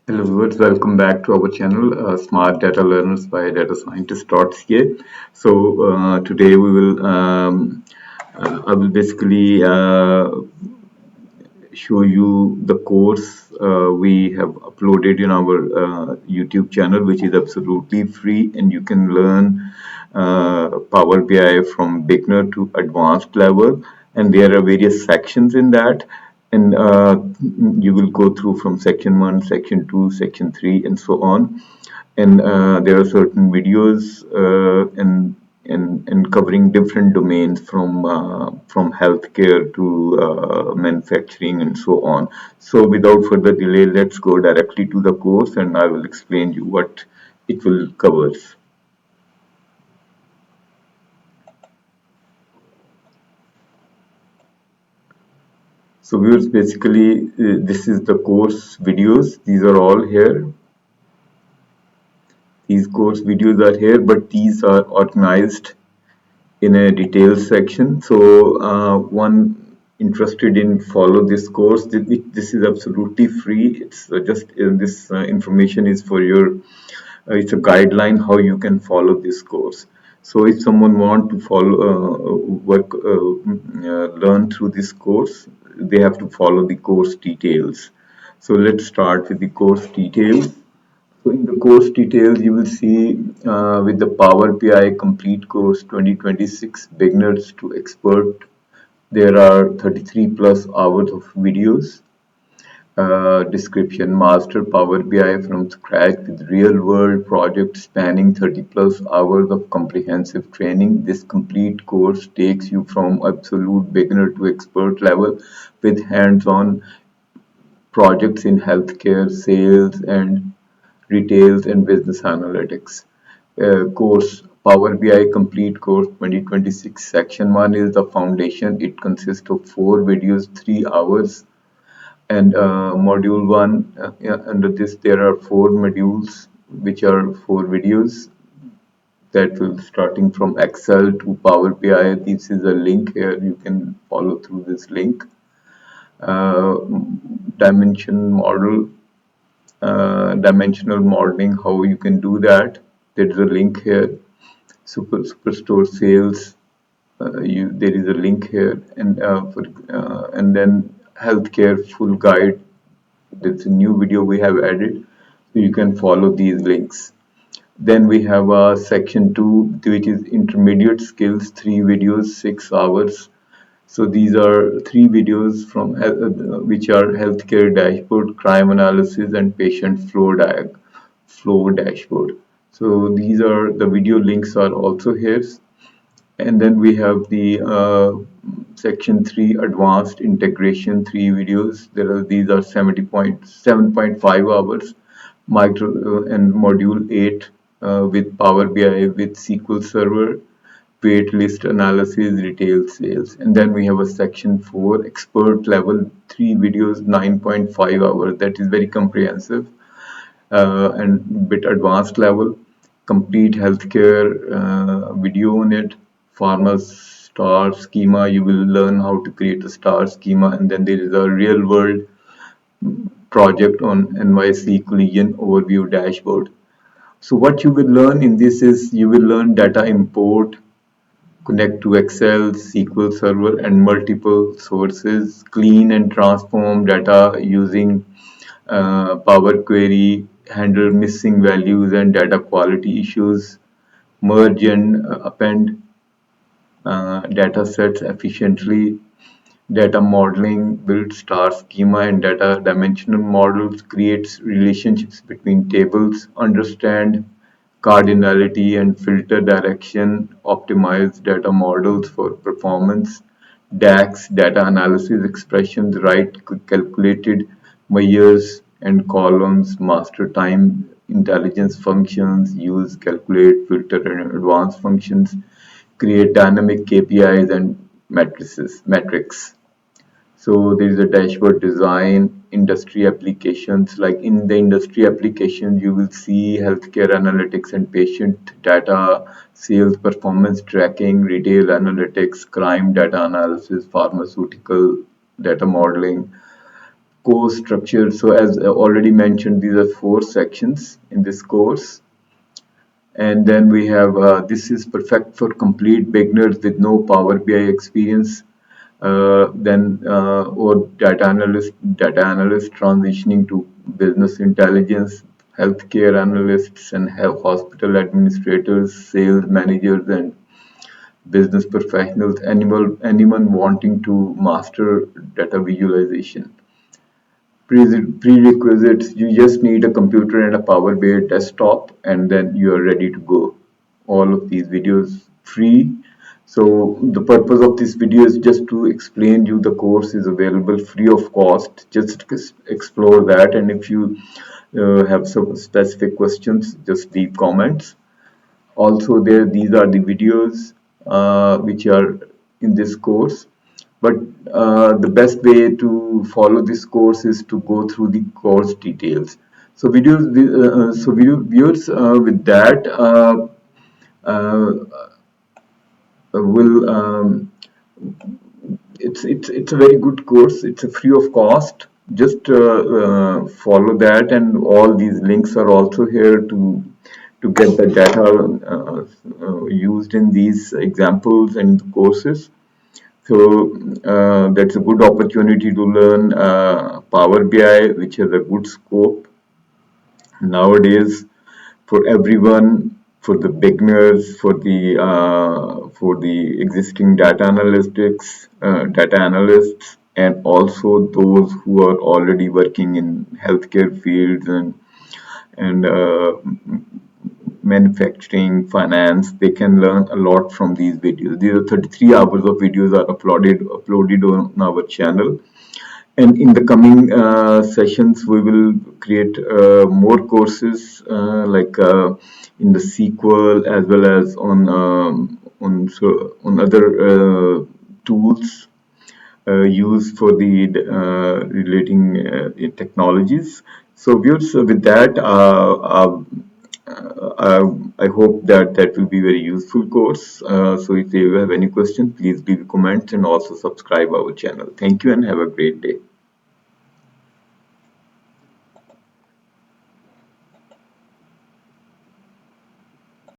Hello viewers, welcome back to our channel, Smart Data Learners by datascientist.ca. Today I will basically show you the course we have uploaded in our YouTube channel, which is absolutely free, and you can learn Power BI from beginner to advanced level. And there are various sections in that, and you will go through from section 1, section 2, section 3, and so on. And there are certain videos and covering different domains from healthcare to manufacturing and so on. So without further delay, let's go directly to the course, and I will explain you what it will cover. So viewers, basically this is the course videos. These are all here. These course videos are here, but these are organized in a details section. So one interested in follow this course, this is absolutely free. It's just this information is for your it's a guideline how you can follow this course. So if someone want to follow learn through this course, they have to follow the course details. So let's start with the course details. So in the course details, you will see with the Power BI Complete Course 2026 Beginners to Expert, there are 33 plus hours of videos. Description: Master Power BI from scratch with real world project spanning 30 plus hours of comprehensive training. This complete course takes you from absolute beginner to expert level with hands on projects in healthcare, sales, and retails and business analytics. Course Power BI Complete Course 2026 Section 1 is the foundation. It consists of 4 videos, 3 hours, and Module 1. Under this, there are 4 modules, which are 4 videos that will starting from Excel to Power BI. This is a link here. You can follow through this link. Dimension model Dimensional modeling, how you can do that. There is a link here. Superstore sales, there is a link here, and then healthcare full guide. There's a new video we have added, so you can follow these links. Then we have a section 2, which is intermediate skills, 3 videos, 6 hours. So these are 3 videos from which are healthcare dashboard, crime analysis, and patient flow dashboard. So these are the video links are also here. And then we have the section 3 advanced integration, 3 videos. These are 7.5 hours. Micro and module 8 with Power BI with SQL Server, wait list analysis, retail sales. And then we have a section 4 expert level, 3 videos, 9.5 hours. That is very comprehensive and bit advanced level. Complete healthcare video on it. Pharma star schema, you will learn how to create a star schema. And then there is a real world project on NYC collision overview dashboard. So what you will learn in this is you will learn data import, connect to Excel, SQL Server, and multiple sources, clean and transform data using Power Query, handle missing values and data quality issues, merge and append data sets efficiently, data modeling, build star schema and data dimensional models, creates relationships between tables, understand cardinality and filter direction, optimize data models for performance, DAX, data analysis expressions, write calculated measures and columns, master time intelligence functions, use calculate, filter and advanced functions, create dynamic KPIs and metrics. So there is a dashboard design, industry applications. Like in the industry applications, you will see healthcare analytics and patient data, sales performance tracking, retail analytics, crime data analysis, pharmaceutical data modeling, course structure. So as already mentioned, these are 4 sections in this course. And then we have this is perfect for complete beginners with no Power BI experience. Or data analyst transitioning to business intelligence, healthcare analysts and hospital administrators, sales managers and business professionals, anyone wanting to master data visualization. Prerequisites: you just need a computer and a Power BI desktop, and then you are ready to go. All of these videos free. So the purpose of this video is just to explain you the course is available free of cost. Just explore that, and if you have some specific questions, just leave comments. Also these are the videos which are in this course, but the best way to follow this course is to go through the course details. So viewers, with that uh, will it's a very good course. It's a free of cost. Just follow that, and all these links are also here to get the data used in these examples and courses. So that's a good opportunity to learn Power BI, which has a good scope nowadays for everyone, for the beginners, for the existing data analysts, and also those who are already working in healthcare fields and manufacturing, finance. They can learn a lot from these videos. These are 33 hours of videos are uploaded on our channel. And in the coming sessions, we will create more courses in the SQL, as well as on other tools used for the relating technologies. So viewers, with that, I hope that will be very useful course. So if you have any questions, please leave comments and also subscribe our channel. Thank you and have a great day.